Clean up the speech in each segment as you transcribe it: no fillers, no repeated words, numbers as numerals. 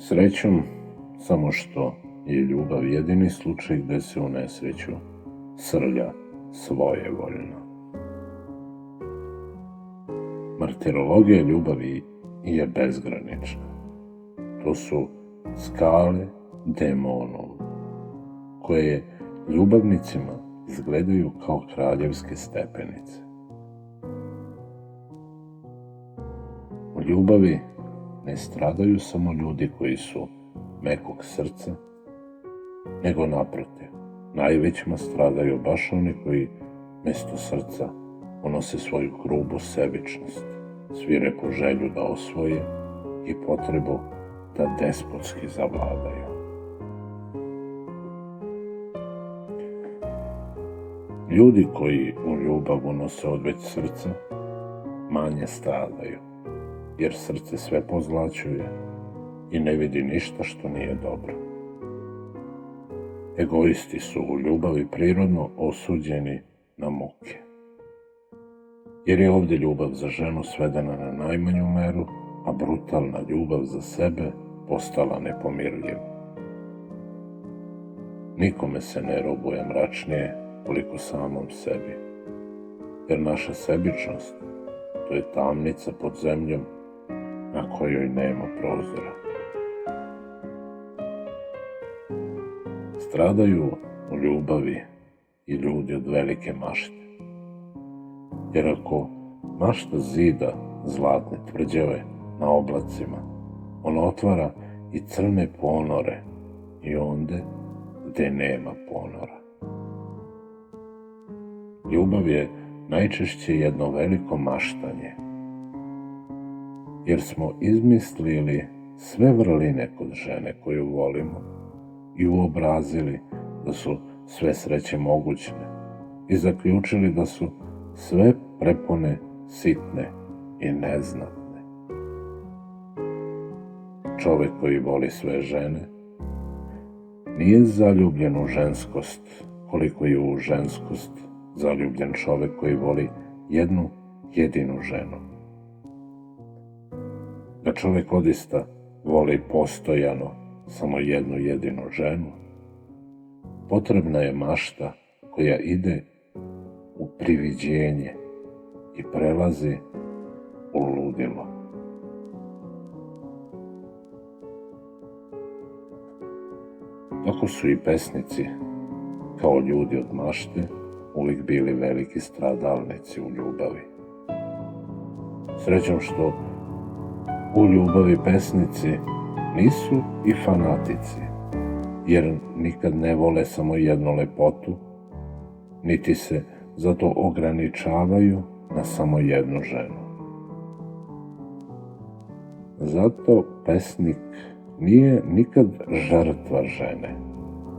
Srećom, samo što je ljubav jedini slučaj gde se u nesreću srlja svojevoljno. Martirologija ljubavi je bezgranična. To su skale demonum, koje ljubavnicima izgledaju kao kraljevske stepenice. U ljubavi ne stradaju samo ljudi koji su mekog srca, nego naprotiv, najvećima stradaju baš oni koji mesto srca unose svoju grubu sebičnost, svirepu želju da osvoje i potrebu da despotski zavladaju. Ljudi koji u ljubav unose odveć srca manje stradaju, jer srce sve pozlaćuje i ne vidi ništa što nije dobro. Egoisti su u ljubavi prirodno osuđeni na muke, jer je ovdje ljubav za ženu svedena na najmanju meru, a brutalna ljubav za sebe postala nepomirljiva. Nikome se ne robuje mračnije koliko samom sebi, jer naša sebičnost, to je tamnica pod zemljom na kojoj nema prozora. Stradaju u ljubavi i ljudi od velike mašte, jer ako mašta zida zlatne tvrđave na oblacima, ona otvara i crne ponore i onde gde nema ponora. Ljubav je najčešće jedno veliko maštanje, jer smo izmislili sve vrline kod žene koju volimo i uobrazili da su sve sreće mogućne i zaključili da su sve prepone sitne i neznatne. Čovek koji voli sve žene nije zaljubljen u ženskost koliko je u ženskost zaljubljen čovek koji voli jednu jedinu ženu. Da čovek odista voli postojano samo jednu jedinu ženu, potrebna je mašta koja ide u priviđenje i prelazi u ludilo. Tako su i pesnici, kao ljudi od mašte, uvijek bili veliki stradalnici u ljubavi. Srećom što u ljubavi pesnici nisu i fanatici, jer nikad ne vole samo jednu lepotu, niti se zato ograničavaju na samo jednu ženu. Zato pesnik nije nikad žrtva žene,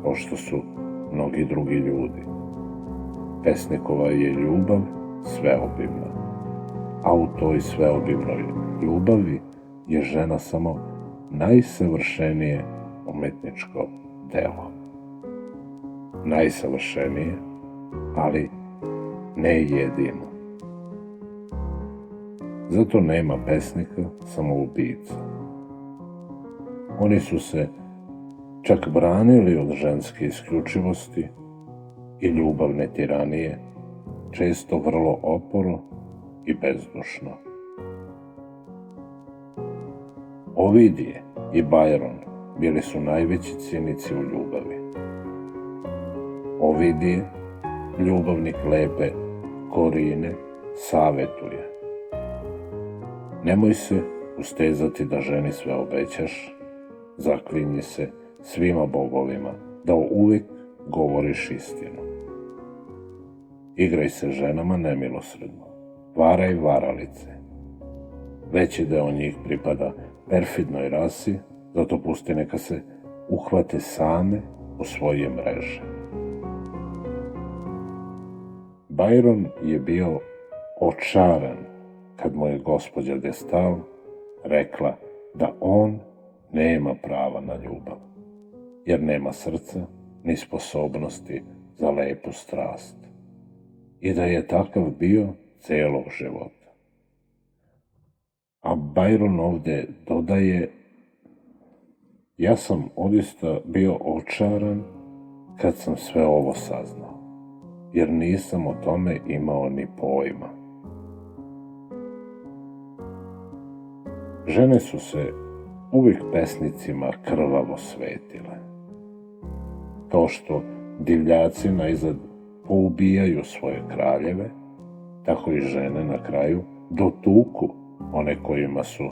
kao što su mnogi drugi ljudi. Pesnikova je ljubav sveobimna, a u toj sveobimnoj ljubavi je žena samo najsavršenije umetničko delo. Najsavršenije, ali ne jedino. Zato nema pesnika samoubica. Oni su se čak branili od ženske isključivosti i ljubavne tiranije, često vrlo oporo i bezdušno. Ovidije i Byron bili su najveći cinici u ljubavi. Ovidije, ljubavnik lepe Korine, savetuje: nemoj se ustezati da ženi sve obećaš, zaklinji se svima bogovima da uvek govoriš istinu. Igraj se ženama nemilosredno, varaj varalice. Veći deo njih pripada perfidnoj rasi, zato pusti neka se uhvate same u svoje mreže. Byron je bio očaran kad mu je gospođa de Stael rekla da on nema prava na ljubav, jer nema srca ni sposobnosti za lepu strast, i da je takav bio celog života. A Byron ovde dodaje Ja sam odista bio očaran kad sam sve ovo saznao, jer nisam o tome imao ni pojma. Žene su se uvijek pesnicima krvavo svetile. To što divljaci naizad poubijaju svoje kraljeve, tako i žene na kraju dotuku one kojima su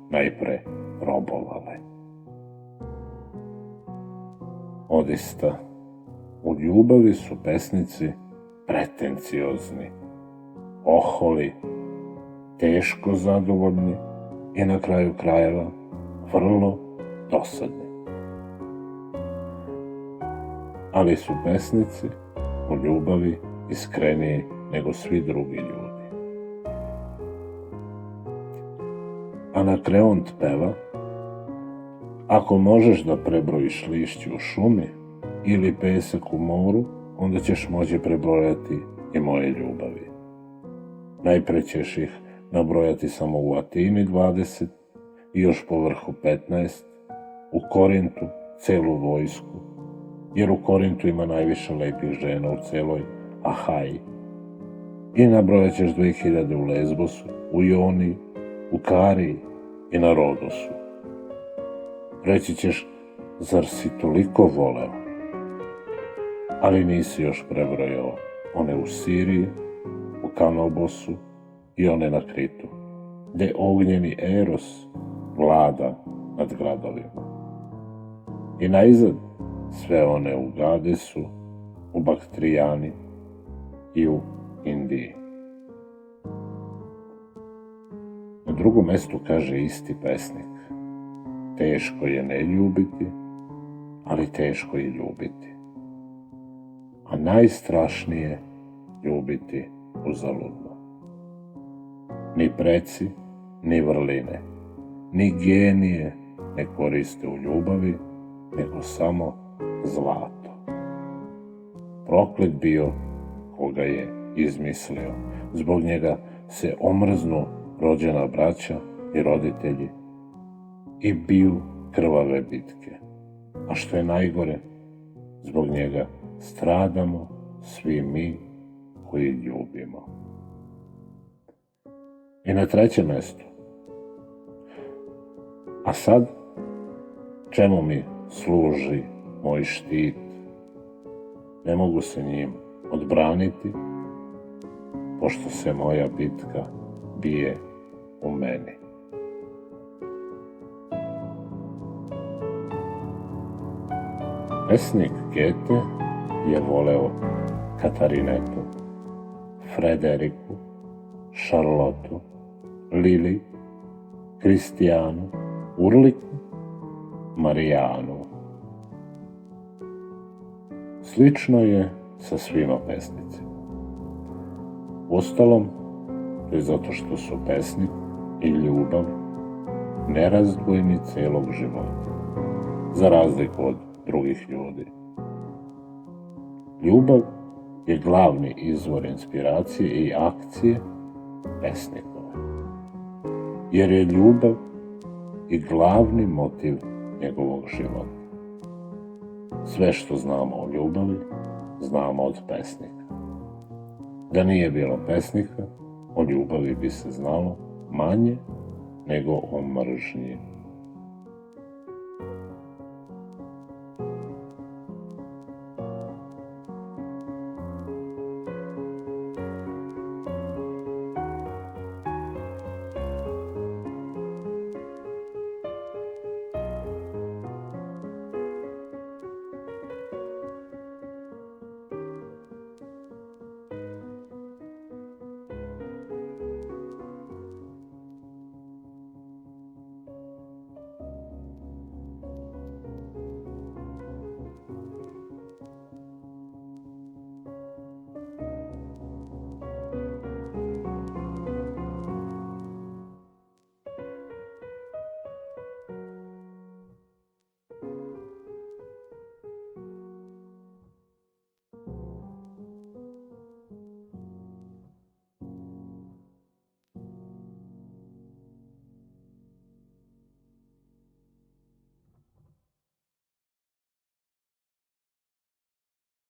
najpre robovale. Odista, u ljubavi su pesnici pretenciozni, oholi, teško zadovoljni i na kraju krajeva vrlo dosadni. Ali su pesnici u ljubavi iskreniji nego svi drugi ljudi. Anakreont peva: ako možeš da prebrojiš lišće u šumi ili pesak u moru, onda ćeš moći prebrojati i moje ljubavi. Najpre ćeš ih nabrojati samo u Atini 20 i još povrhu 15, u Korintu celu vojsku, jer u Korintu ima najviše lepih žena u celoj Ahaji. I nabrojat ćeš 2000 u Lesbosu, u Ioniji, u Kariji i na Rodosu. Reći ćeš, zar si toliko voleo? Ali nisi još prebrojao one u Siriji, u Kanobosu i one na Kritu, gdje ognjeni Eros vlada nad gradovima. I naizad sve one u Gadesu, u Baktrijani i u Indiji. Na drugom mjestu kaže isti pesnik: teško je ne ljubiti, ali teško je ljubiti. A najstrašnije ljubiti uzaludno. Ni preci, ni vrline, ni genije ne koriste u ljubavi, nego samo zlato. Proklet bio koga je izmislio. Zbog njega se omrznu rođena braća i roditelji i biju krvave bitke. A što je najgore, zbog njega stradamo svi mi koji ljubimo. I na trećem mjestu: a sad, čemu mi služi moj štit? Ne mogu se njim odbraniti, pošto se moja bitka bije u meni. Pesnik Goethe je voleo Katarinetu, Frederiku, Šarlotu, Lili, Kristijanu, Urliku, Marijanu. Slično je sa svima pesnicima. Uostalom, to je zato što su pesnik i ljubav nerazdvojni celog života, za razliku od drugih ljudi. Ljubav je glavni izvor inspiracije i akcije pesnikove, jer je ljubav i glavni motiv njegovog života. Sve što znamo o ljubavi, znamo od pesnika. Da nije bilo pesnika, o ljubavi bi se znalo manje nego o mržnji